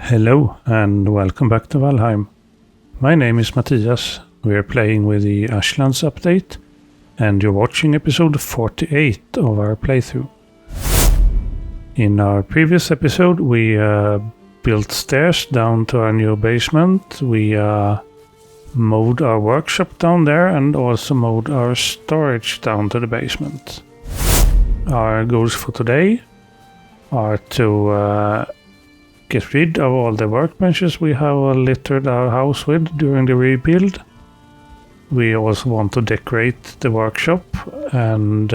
Hello and welcome back to Valheim. My name is Matthias. We are playing with the Ashlands update and you're watching episode 48 of our playthrough. In our previous episode we built stairs down to our new basement. We moved our workshop down there and also moved our storage down to the basement. Our goals for today are to get rid of all the workbenches we have littered our house with during the rebuild. We also want to decorate the workshop and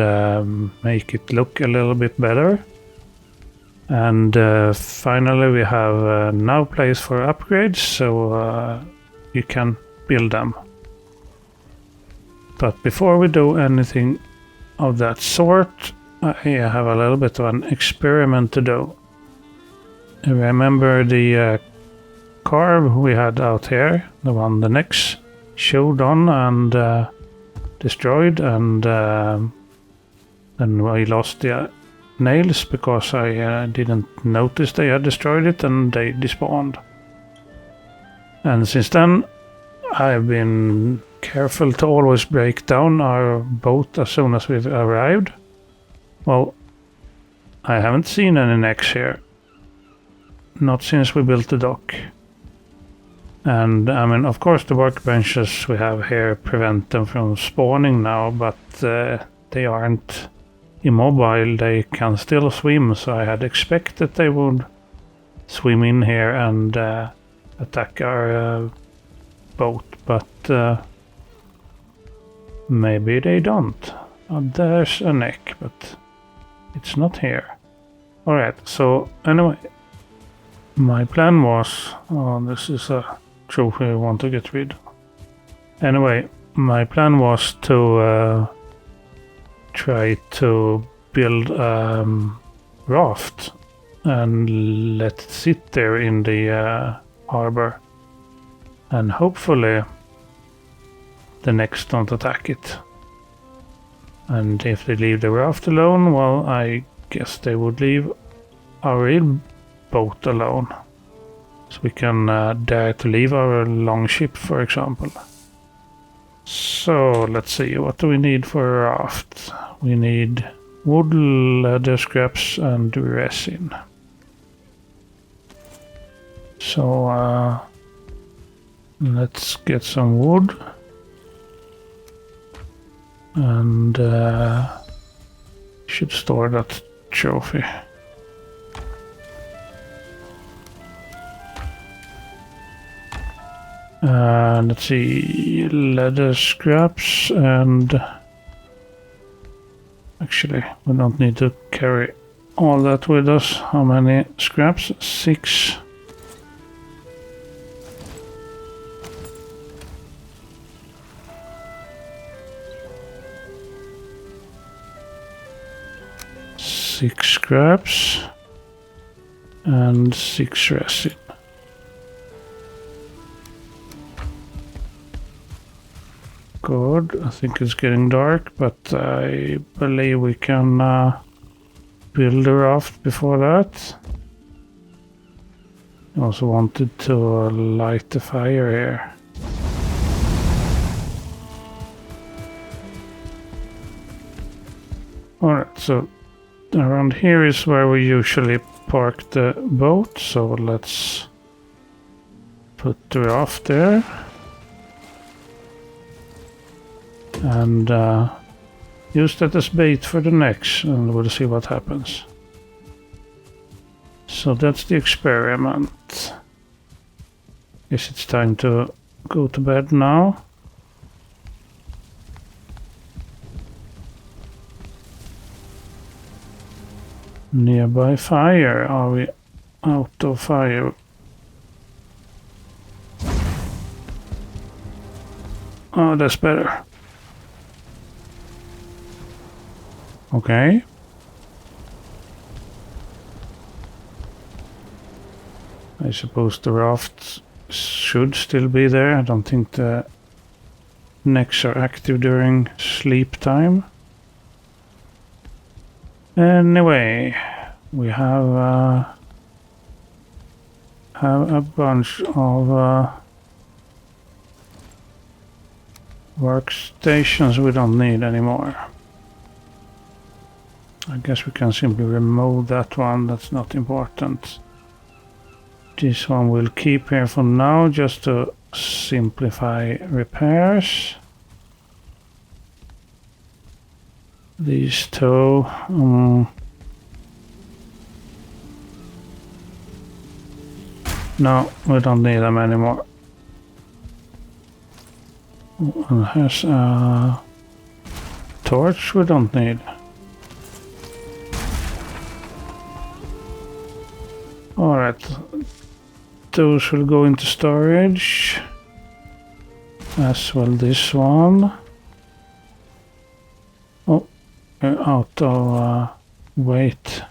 make it look a little bit better. And finally we have now place for upgrades, so you can build them. But before we do anything of that sort, I have a little bit of an experiment to do. Remember the carve we had out here, the one the Nex showed on and destroyed, and then I lost the nails because I didn't notice they had destroyed it and they despawned. And since then I've been careful to always break down our boat as soon as we've arrived. Well, I haven't seen any Nex here. Not since we built the dock. And I mean, of course the workbenches we have here prevent them from spawning now, but they aren't immobile, they can still swim, so I had expected they would swim in here and attack our boat, but maybe they don't. There's a neck, but it's not here. Alright, so anyway, my plan was, this is a trophy I want to get rid of. Anyway, my plan was to try to build a raft and let it sit there in the harbor, and hopefully the Nex don't attack it. And if they leave the raft alone, well, I guess they would leave our real boat alone, so we can dare to leave our longship, for example. So let's see, what do we need for a raft? We need wood, leather scraps and resin. So let's get some wood and should store that trophy. Let's see, leather scraps, and actually we don't need to carry all that with us. How many scraps? 6. Six scraps and 6 resin. Good, I think it's getting dark, but I believe we can build a raft before that. I also wanted to light the fire here. Alright, so around here is where we usually park the boat, so let's put the raft there. And use that as bait for the Nex, and we'll see what happens. So that's the experiment. Guess it's time to go to bed now. Nearby fire. Are we out of fire? Oh, that's better. Okay. I suppose the raft should still be there. I don't think the Nex are active during sleep time. Anyway, we have have a bunch of workstations we don't need anymore. I guess we can simply remove that one, that's not important. This one we'll keep here for now just to simplify repairs. These two, no, we don't need them anymore. And here's a torch we don't need. Alright, those will go into storage, as well this one. Oh, we're out of weight.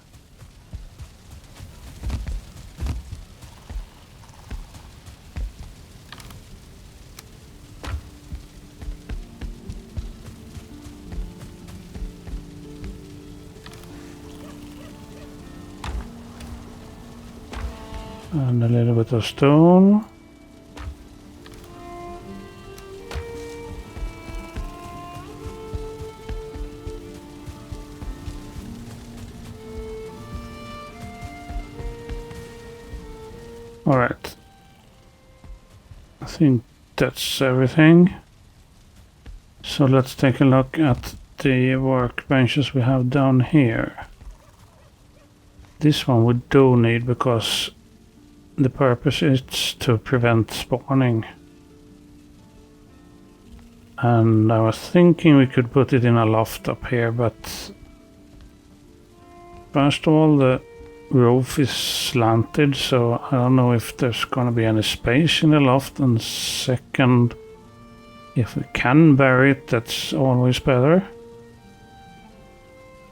And a little bit of stone. All right. I think that's everything. So let's take a look at the workbenches we have down here. This one we do need because the purpose is to prevent spawning. And I was thinking we could put it in a loft up here, but first of all the roof is slanted, so I don't know if there's gonna be any space in the loft, and second, if we can bury it, that's always better.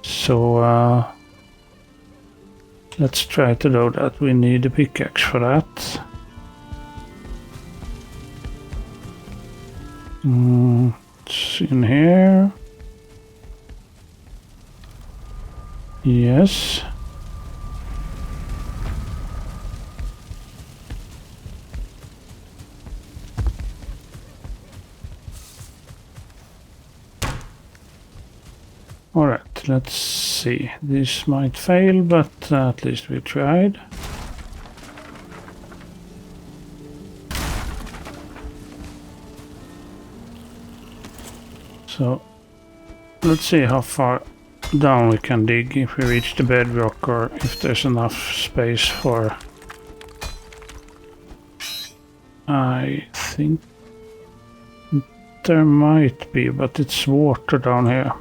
So let's try to do that. We need a pickaxe for that. It's in here. Yes. Alright, let's see. This might fail, but at least we tried. So, let's see how far down we can dig if we reach the bedrock, or if there's enough space for... I think there might be, but it's water down here.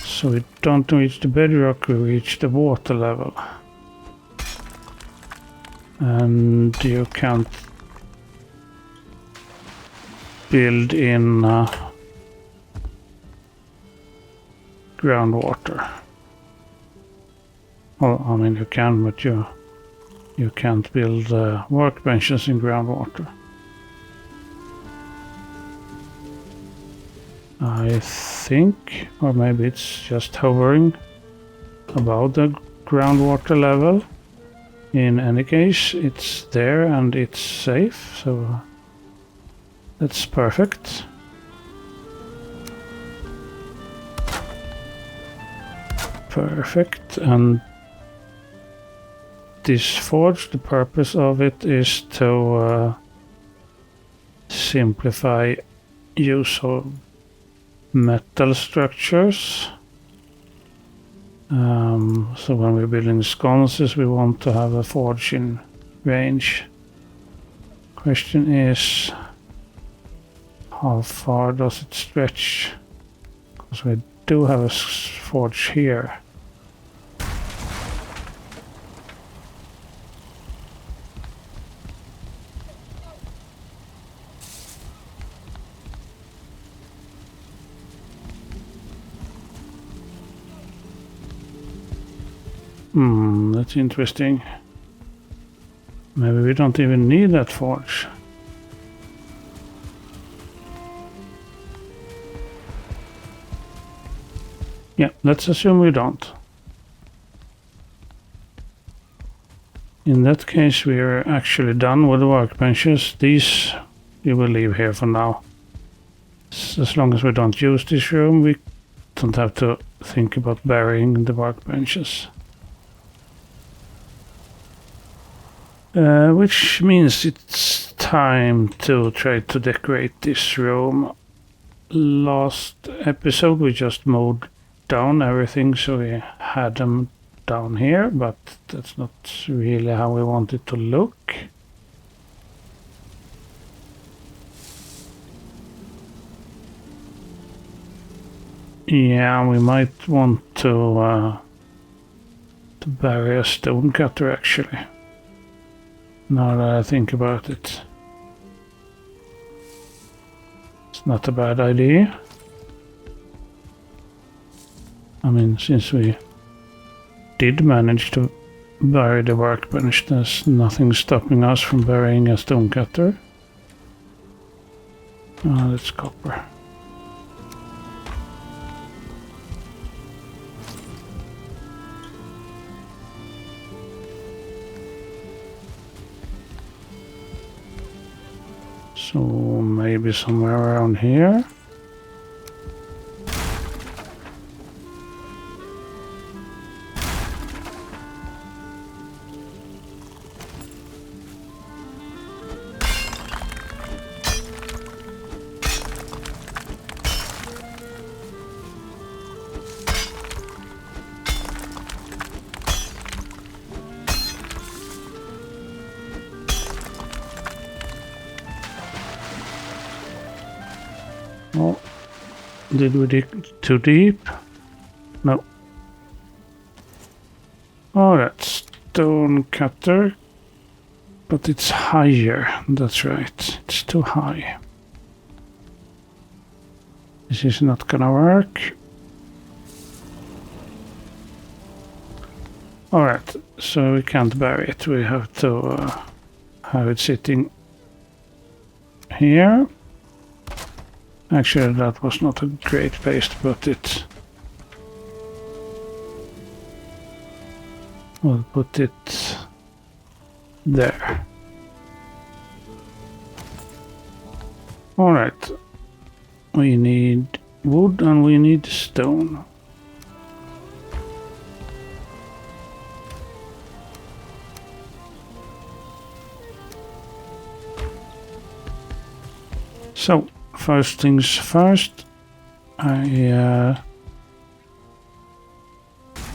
So we don't reach the bedrock, we reach the water level. And you can't build in groundwater. Well, I mean you can, but you can't build workbenches in groundwater. I think, or maybe it's just hovering above the groundwater level. In any case, it's there and it's safe, so that's perfect. Perfect, and this forge, the purpose of it is to simplify use of metal structures. So when we're building sconces, we want to have a forge in range. Question is, how far does it stretch? Because we do have a forge here. That's interesting. Maybe we don't even need that forge. Yeah, let's assume we don't. In that case, we are actually done with the workbenches. These we will leave here for now. As long as we don't use this room, we don't have to think about burying the workbenches. Which means it's time to try to decorate this room. Last episode we just mowed down everything, so we had them down here, but that's not really how we want it to look. Yeah, we might want to bury a stone cutter actually. Now that I think about it. It's not a bad idea. I mean, since we did manage to bury the workbench, there's nothing stopping us from burying a stone cutter. Oh, that's copper. So maybe somewhere around here. Oh, did we dig too deep? No. Oh, that's stone cutter. But it's higher, that's right. It's too high. This is not gonna work. Alright, so we can't bury it. We have to have it sitting here. Actually, that was not a great place to put it. We'll put it there. Alright. We need wood and we need stone. So, first things first, I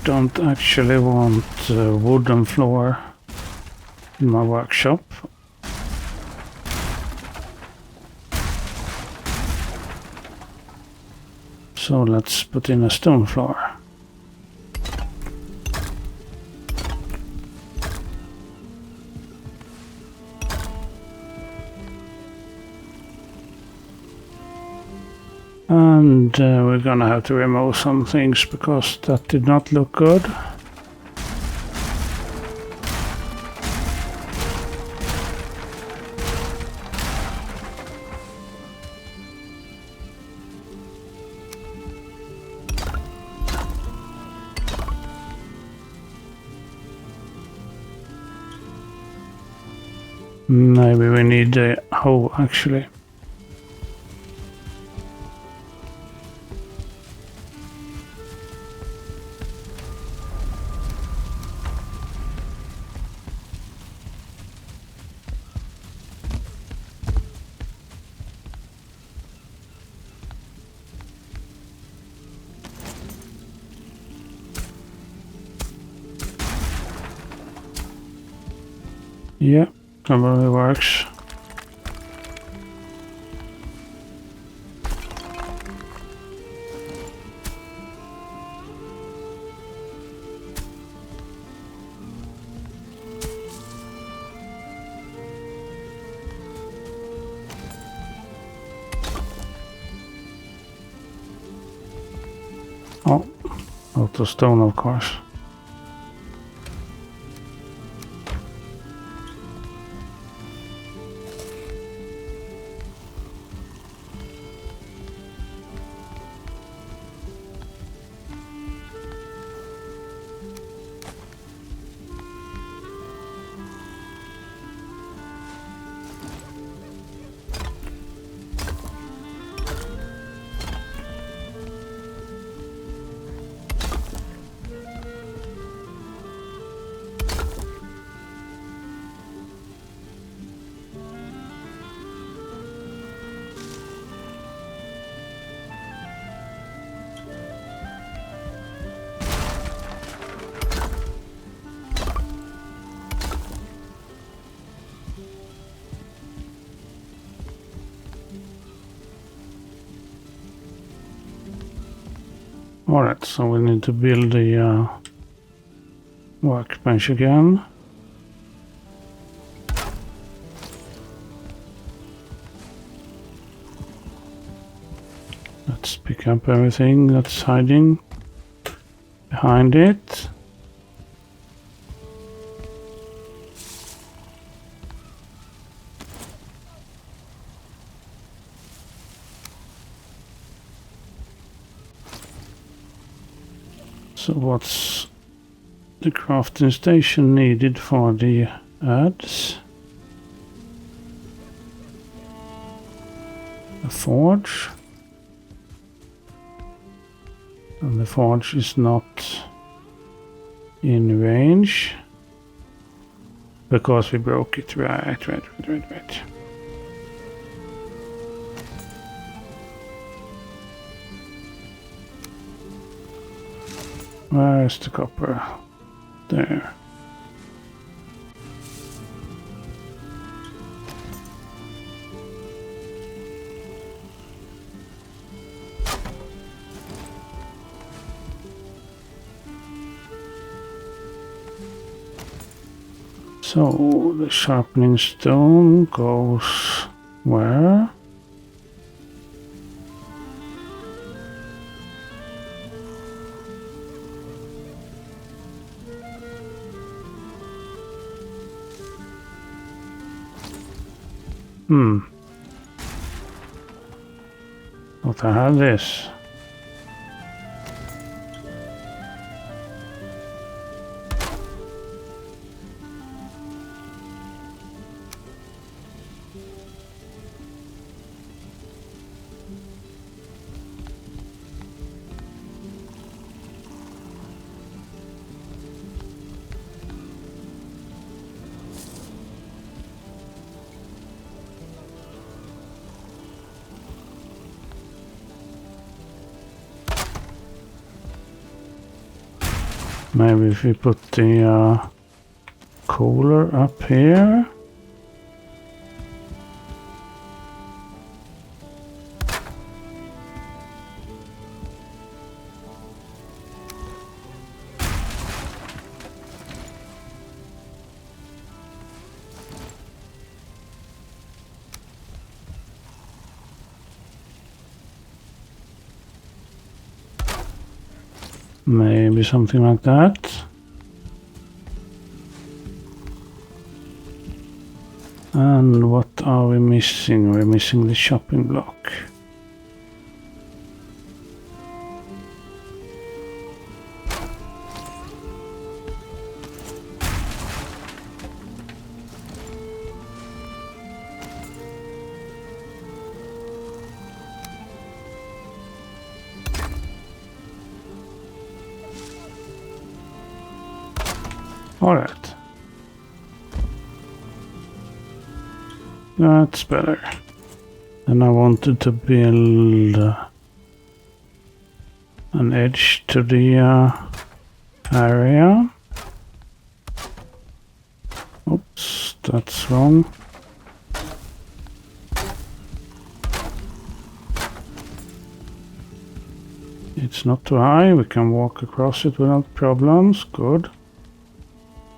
don't actually want a wooden floor in my workshop. So let's put in a stone floor. And we're gonna have to remove some things because that did not look good. Maybe we need a hoe actually. Yeah, probably works. Oh, out of stone, of course. Alright, so we need to build the workbench again. Let's pick up everything that's hiding behind it. So what's the crafting station needed for the ads? A forge. And the forge is not in range because we broke it. Right. Where's the copper? There. So the sharpening stone goes where? What the hell is this? Maybe if we put the cooler up here. Maybe something like that. And what are we missing? We're missing the chopping block. Alright. That's better. And I wanted to build an edge to the area. Oops, that's wrong. It's not too high, we can walk across it without problems, good.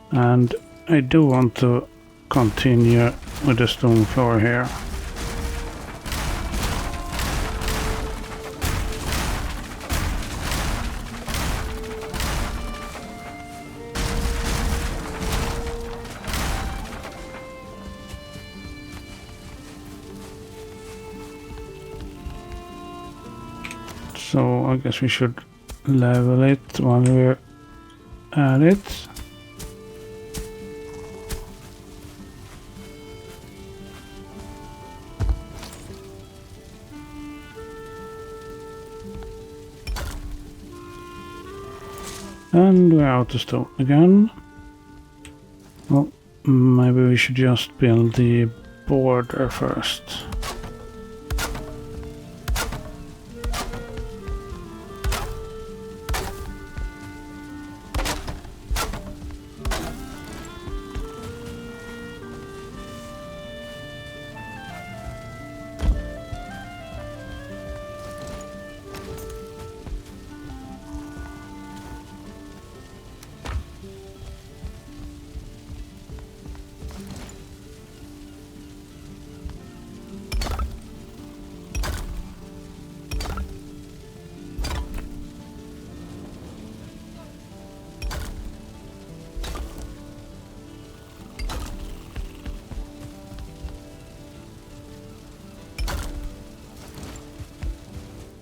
And I do want to continue with the stone floor here. So I guess we should level it while we're at it. And we're out of stone again. Well, maybe we should just build the border first.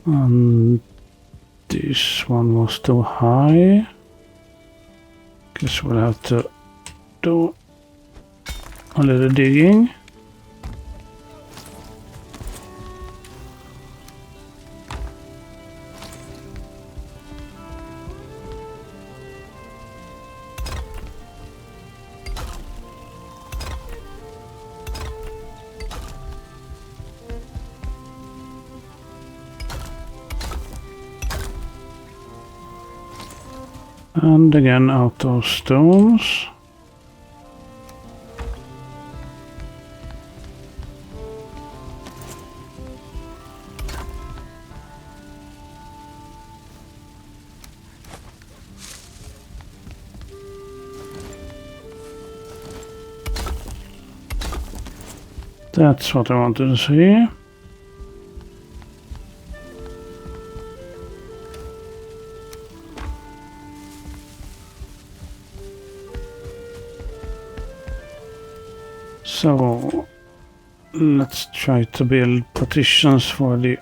And this one was too high. Guess we'll have to do a little digging. And again out of stones. That's what I wanted to see. So let's try to build partitions for the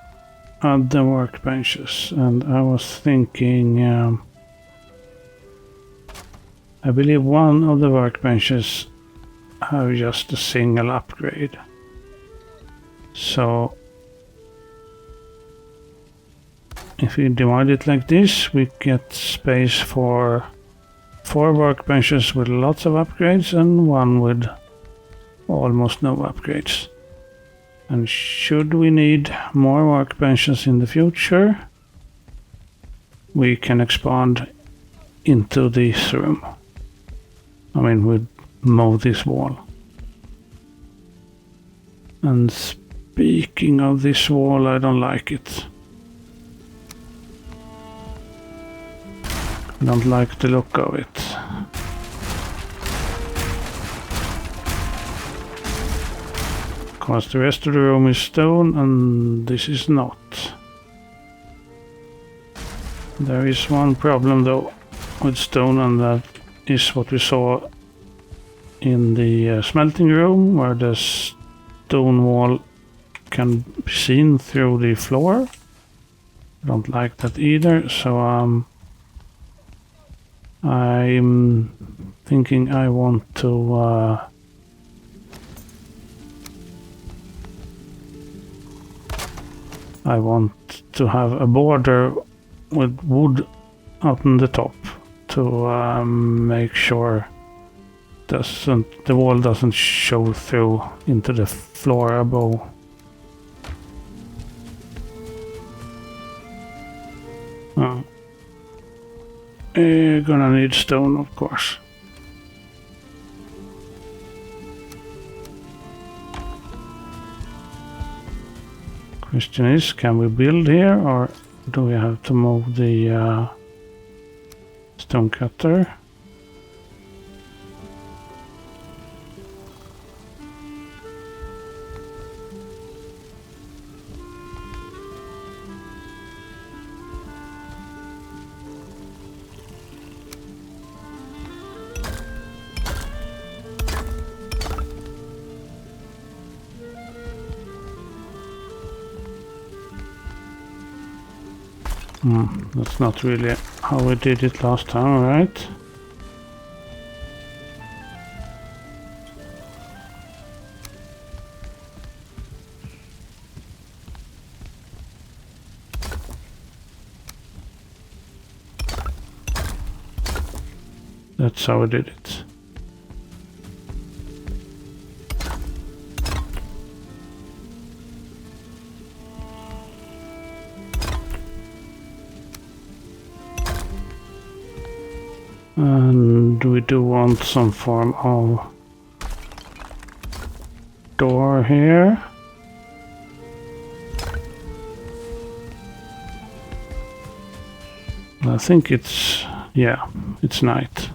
other workbenches, and I was thinking I believe one of the workbenches have just a single upgrade. So if we divide it like this, we get space for 4 workbenches with lots of upgrades and one with almost no upgrades. And should we need more workbenches in the future, we can expand into this room. I mean, we'd mow this wall. And speaking of this wall, I don't like it. I don't like the look of it. Because the rest of the room is stone and this is not. There is one problem though with stone, and that is what we saw in the smelting room, where the stone wall can be seen through the floor. I don't like that either, so I'm thinking I want to have a border with wood out on the top to make sure the wall doesn't show through into the floor above. You're gonna need stone, of course. Question is, can we build here, or do we have to move the stone cutter? That's not really how we did it last time, right? That's how we did it. And we do want some form of door here. I think it's, yeah, it's night.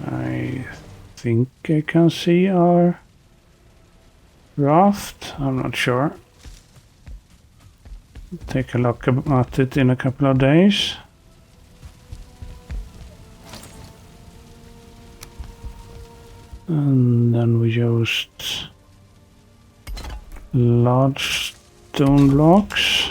I think I can see our raft. I'm not sure. Take a look at it in a couple of days. And then we used large stone blocks.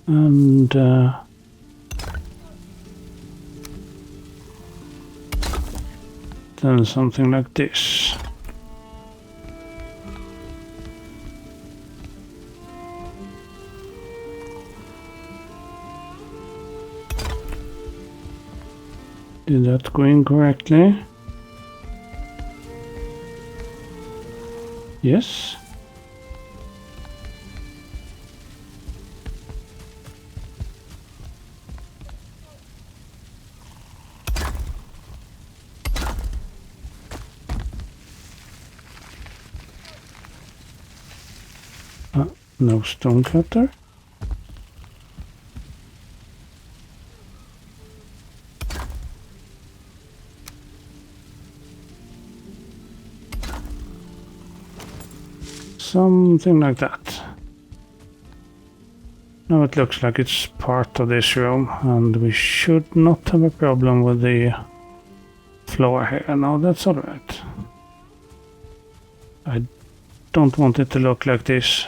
And then something like this. Did that go in correctly? Yes. No stone cutter. Something like that. Now it looks like it's part of this room, and we should not have a problem with the floor here. No, that's alright. I don't want it to look like this.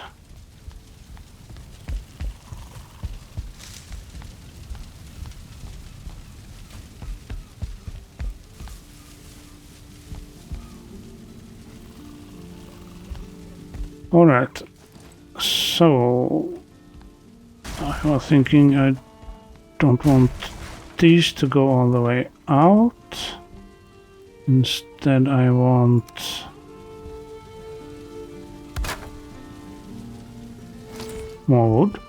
Alright, so I was thinking I don't want these to go all the way out. Instead I want more wood,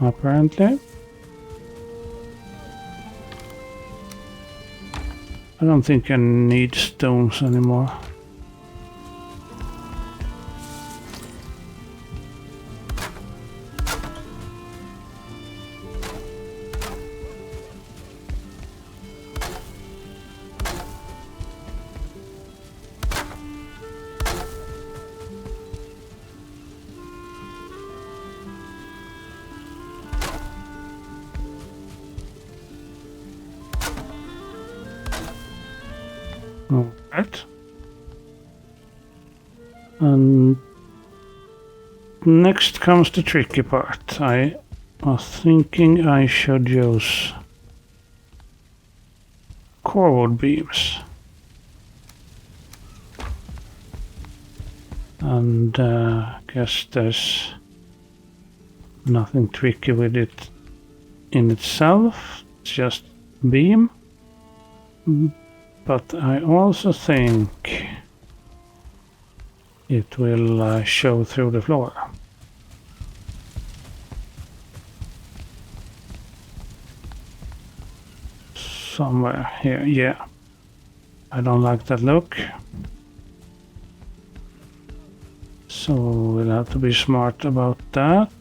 apparently. I don't think I need stones anymore. Alright. And next comes the tricky part. I was thinking I should use corewood beams. And guess there's nothing tricky with it in itself. It's just beam. But I also think it will show through the floor. Somewhere here, yeah. I don't like that look. So we'll have to be smart about that.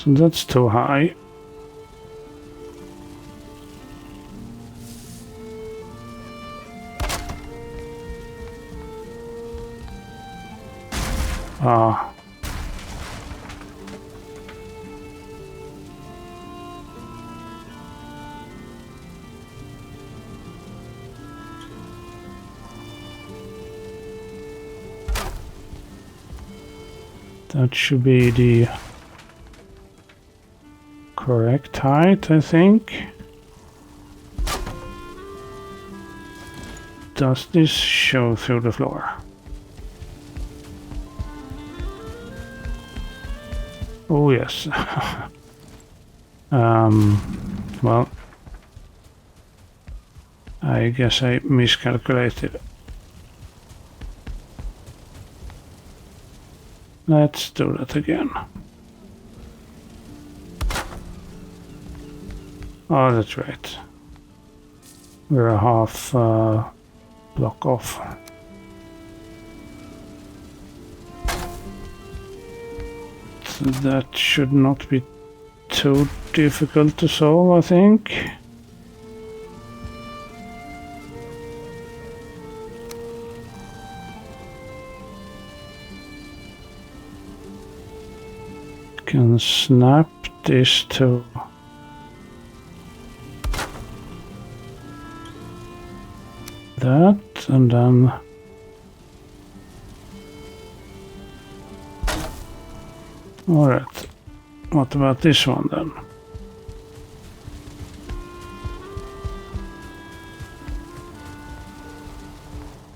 So that's too high. Ah. That should be the correct height, I think. Does this show through the floor? Oh yes. Well, I guess I miscalculated. Let's do that again. Oh, that's right. We're a half block off. So that should not be too difficult to solve, I think. Can snap this to that, and then all right. What about this one then?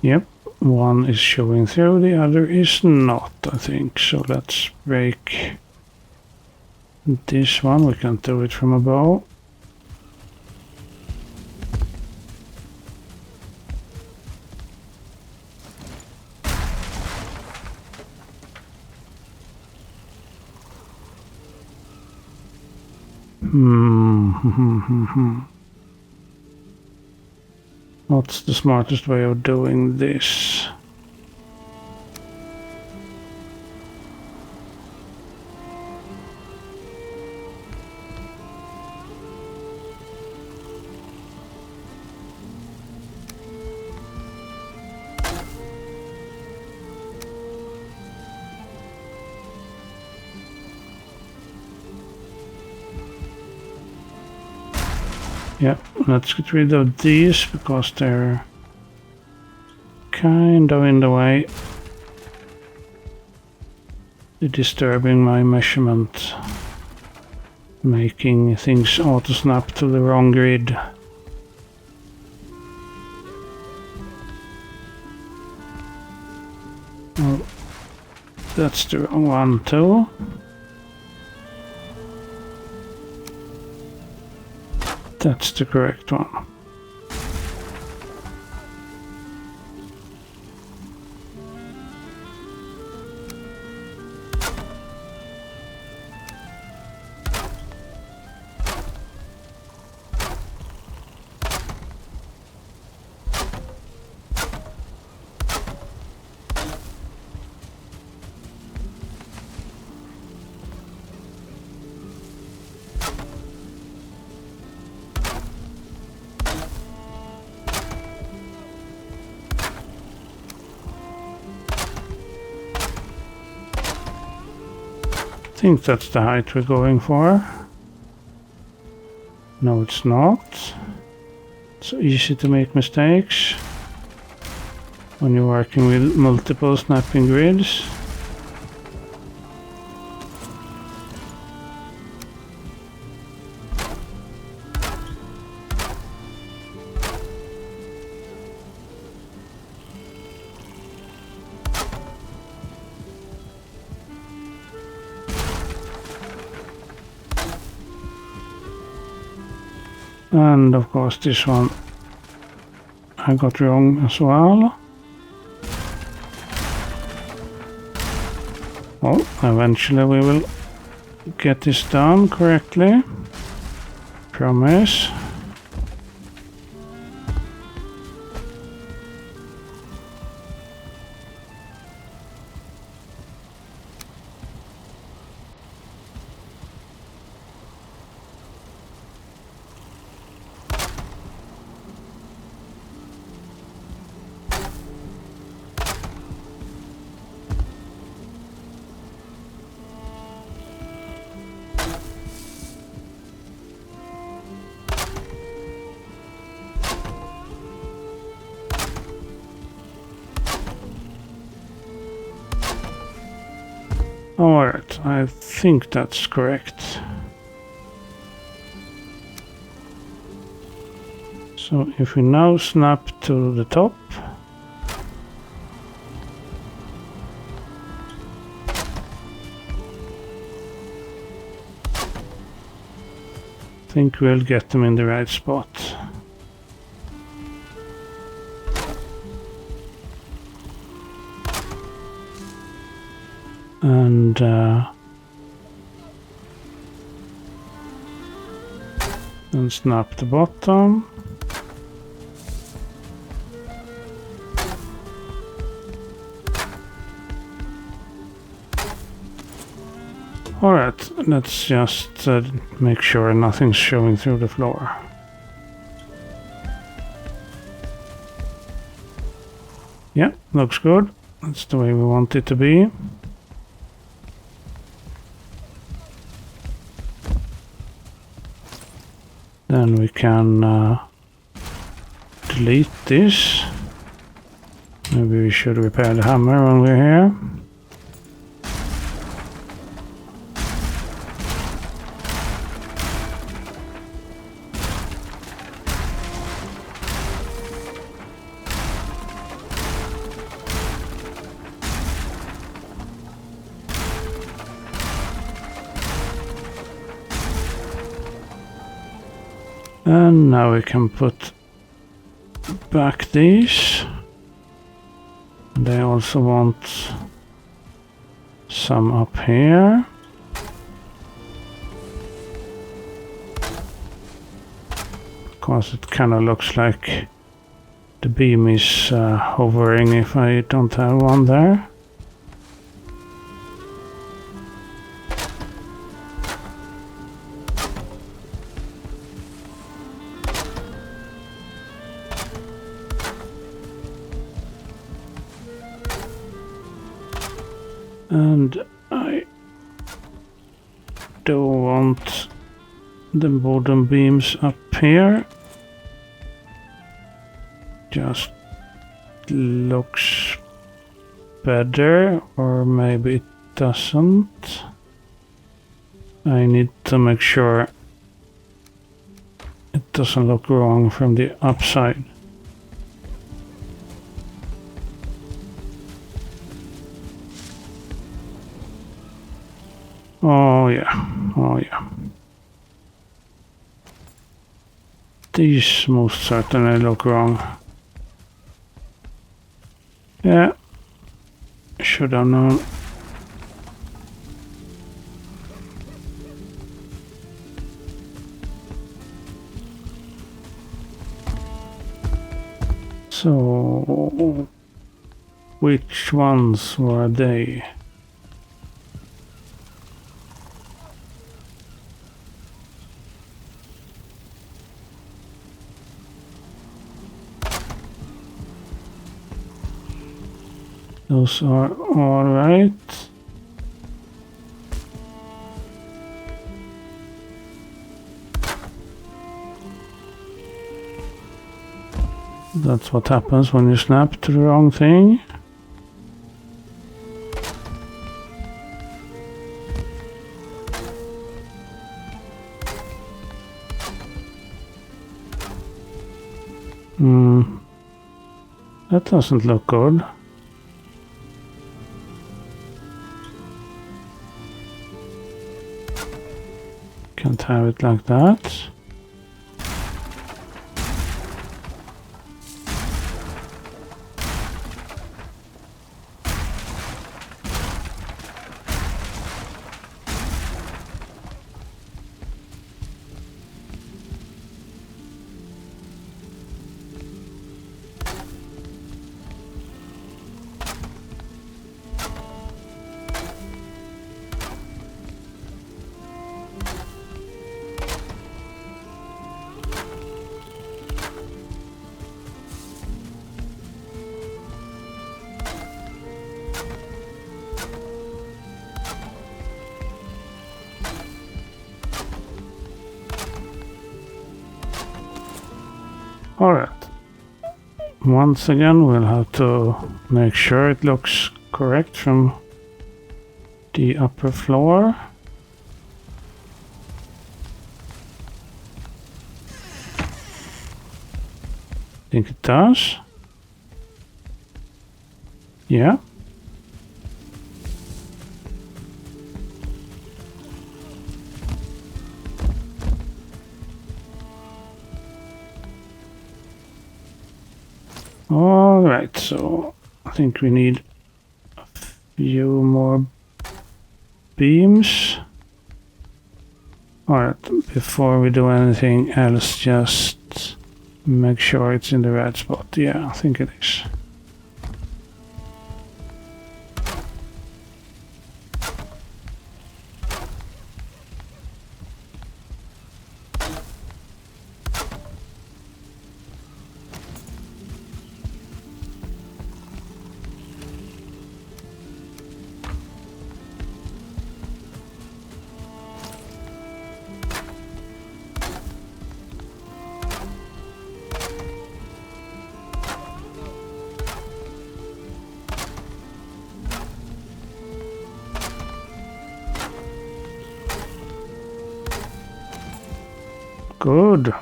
Yep, one is showing through, the other is not, I think. So let's break this one. We can't do it from above. What's the smartest way of doing this? Yeah, let's get rid of these because they're kind of in the way. They're disturbing my measurement, making things auto snap to the wrong grid. Oh, that's the wrong one too. That's the correct one. I think that's the height we're going for. No, it's not. It's so easy to make mistakes when you're working with multiple snapping grids. And of course this one I got wrong as well. Oh, eventually we will get this done correctly. Promise. Alright, I think that's correct. So if we now snap to the top, I think we'll get them in the right spot. and snap the bottom. Alright, let's just make sure nothing's showing through the floor. Yeah, looks good. That's the way we want it to be. Then we can delete this. Maybe we should repair the hammer when we're here. And now we can put back these. They also want some up here. Because it kind of looks like the beam is hovering if I don't have one there. And I don't want the bottom beams up here. Just looks better, or maybe it doesn't. I need to make sure it doesn't look wrong from the upside. Oh yeah, oh yeah. These most certainly look wrong. Yeah, should have known. So, which ones were they? Those are all right. That's what happens when you snap to the wrong thing. That doesn't look good. Can't have it like that. Alright. Once again, we'll have to make sure it looks correct from the upper floor. Think it does. Yeah. All right, so I think we need a few more beams. Alright, before we do anything else, just make sure it's in the right spot. Yeah, I think it is. Good.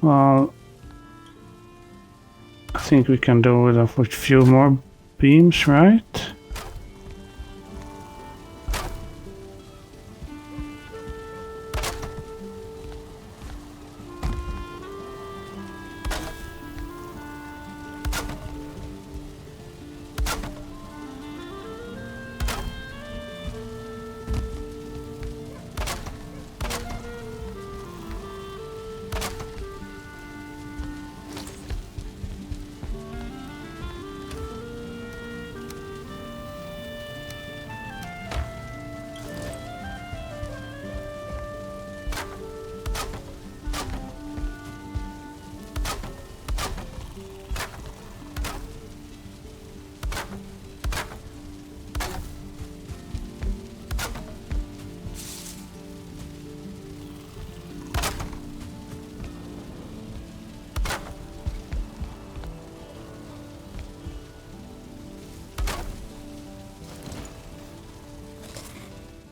Well, I think we can do with a few more beams, right?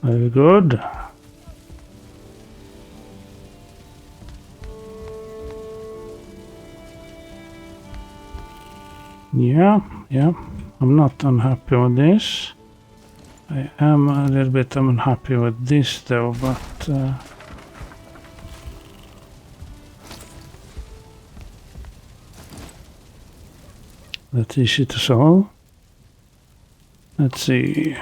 Very good. Yeah, I'm not unhappy with this. I am a little bit unhappy with this though, but that's easy to solve. Let's see.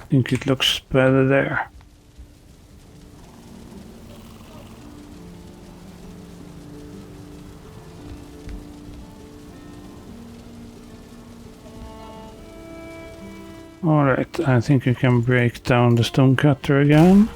I think it looks better there. Alright, I think you can break down the stone cutter again.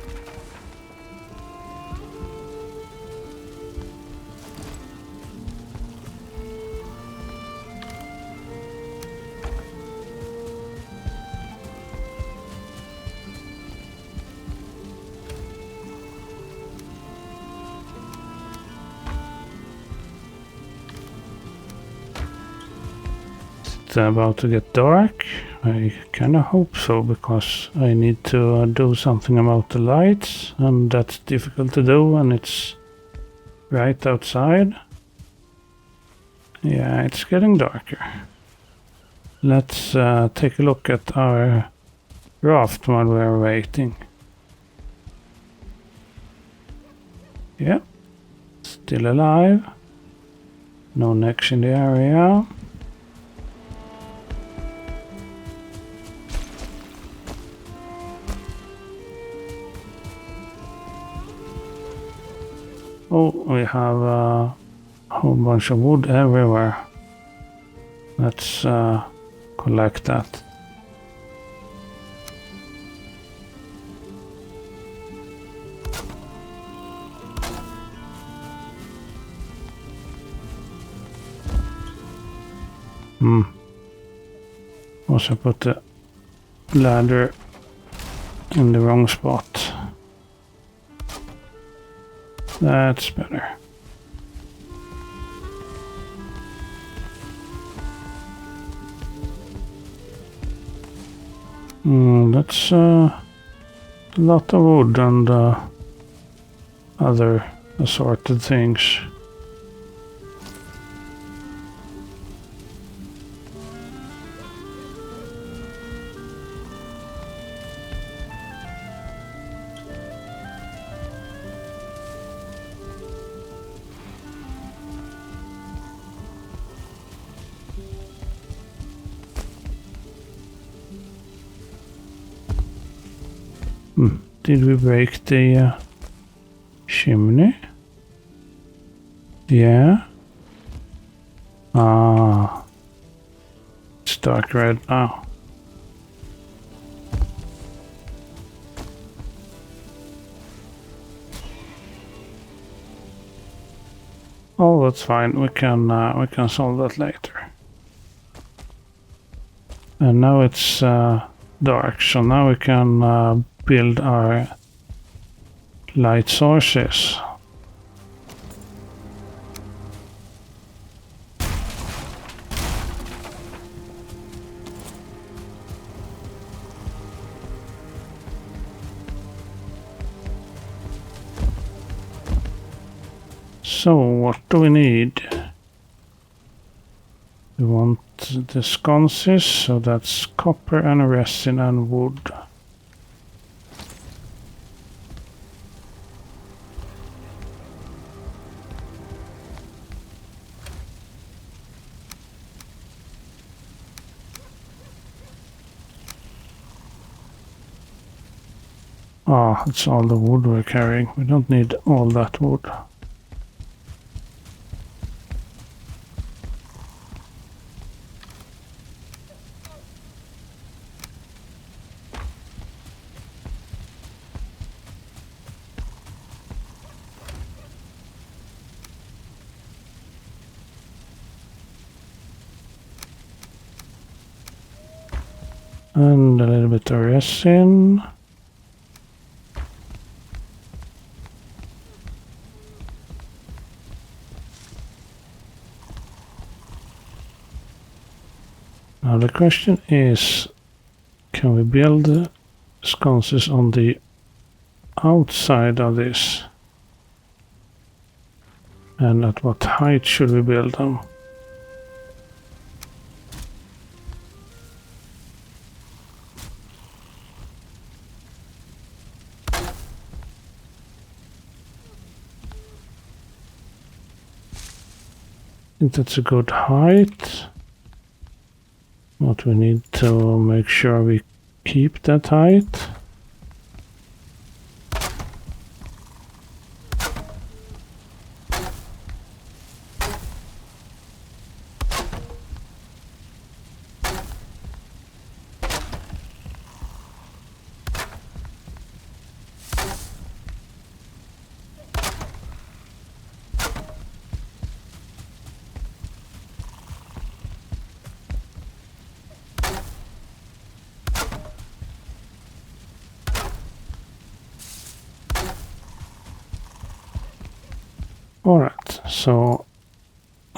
It's about to get dark. I kinda hope so, because I need to do something about the lights, and that's difficult to do when it's right outside. Yeah, it's getting darker. Let's take a look at our raft while we're waiting. Yeah, still alive. No necks in the area. Oh, we have a whole bunch of wood everywhere. Let's collect that. Also put the ladder in the wrong spot. That's better. That's a lot of wood and other assorted things. Did we break the chimney? Yeah. Ah. It's dark red now. Oh, that's fine. We can solve that later. And now it's dark, so now we can build our light sources. So what do we need? We want the sconces, so that's copper and resin and wood. Ah, it's all the wood we're carrying. We don't need all that wood. And a little bit of resin. Now the question is, can we build sconces on the outside of this? And at what height should we build them? I think that's a good height. But we need to make sure we keep that height. Alright, so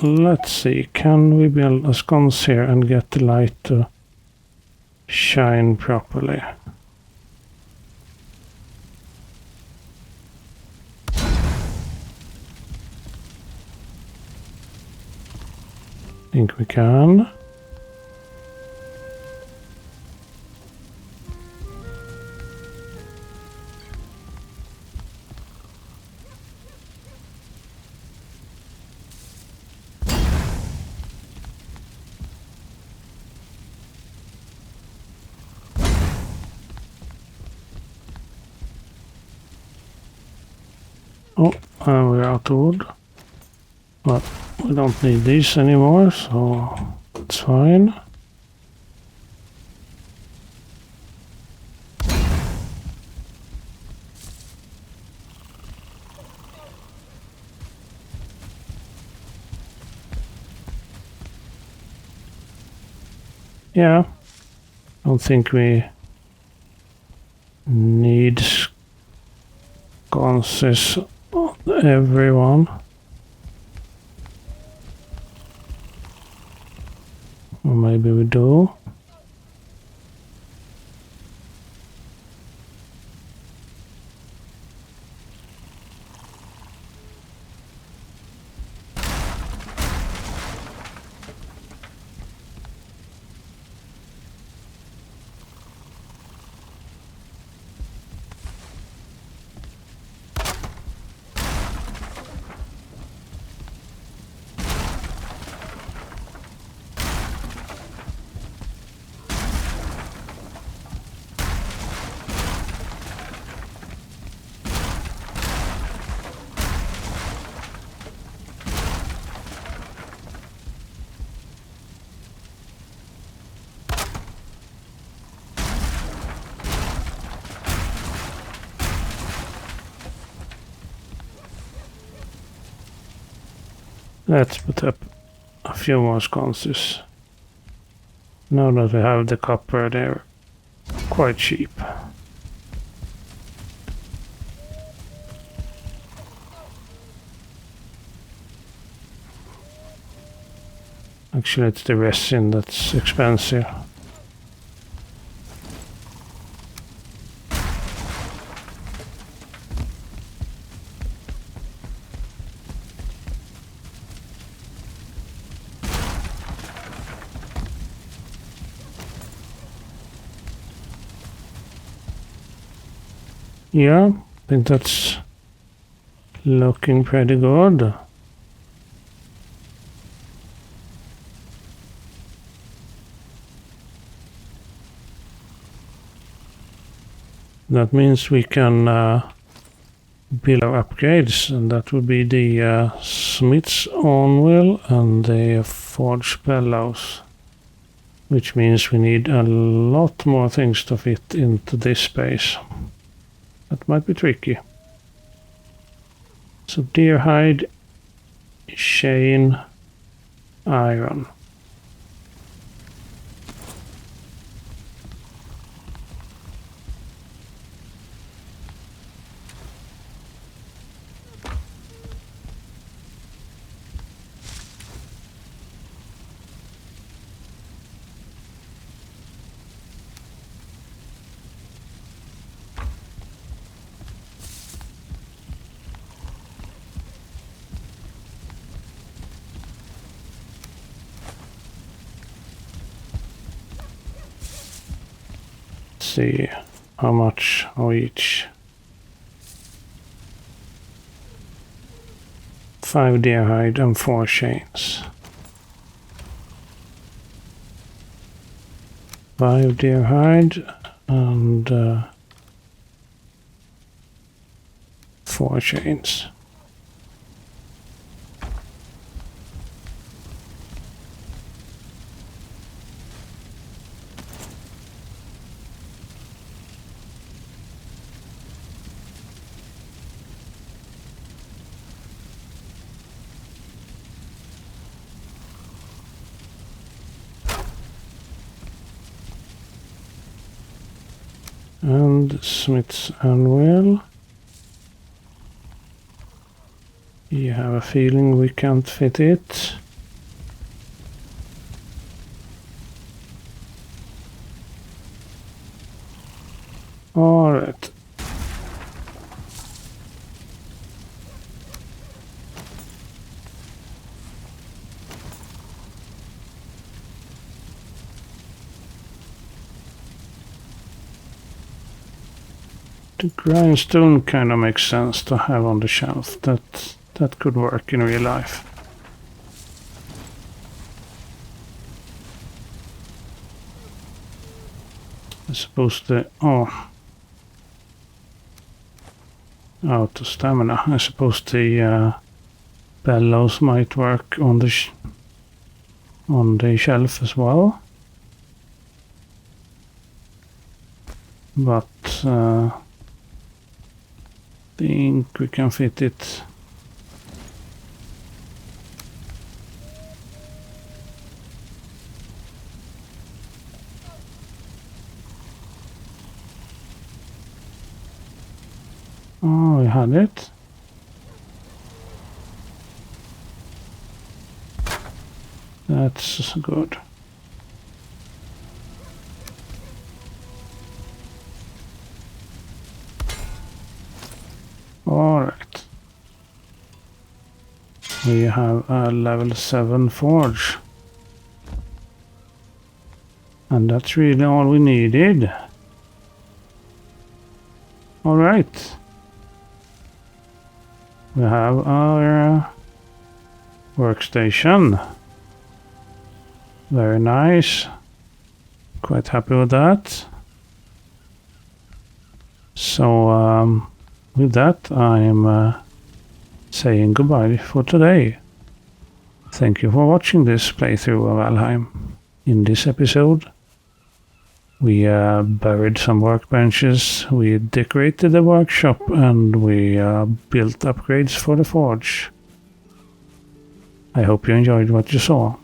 let's see, can we build a sconce here and get the light to shine properly? Think we can. Oh, we're out of wood. But we don't need these anymore, so it's fine. Yeah, I don't think we need sconces on everyone. Or maybe we do. Let's put up a few more sconces. Now that we have the copper, they're quite cheap. Actually, it's the resin that's expensive. Yeah, I think that's looking pretty good. That means we can build our upgrades, and that would be the smith's anvil and the forge bellows. Which means we need a lot more things to fit into this space. That might be tricky. So deer hide, chain, iron. See how much of each. 5 deer hide and 4 chains. 5 deer hide and 4 chains. And smith's anvil. You have a feeling we can't fit it. Alright. The grindstone kind of makes sense to have on the shelf. That could work in real life. I suppose out of stamina. I suppose the bellows might work on the shelf as well. But think we can fit it. Oh, we had it. That's good. Alright. We have a level 7 forge. And that's really all we needed. Alright. We have our workstation. Very nice. Quite happy with that. So with that I'm saying goodbye for today. Thank you for watching this playthrough of Valheim. In this episode we buried some workbenches, we decorated the workshop, and we built upgrades for the forge. I hope you enjoyed what you saw.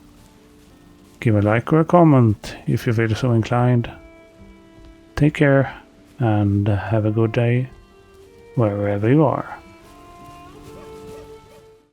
Give a like or a comment if you feel so inclined. Take care and have a good day wherever you are.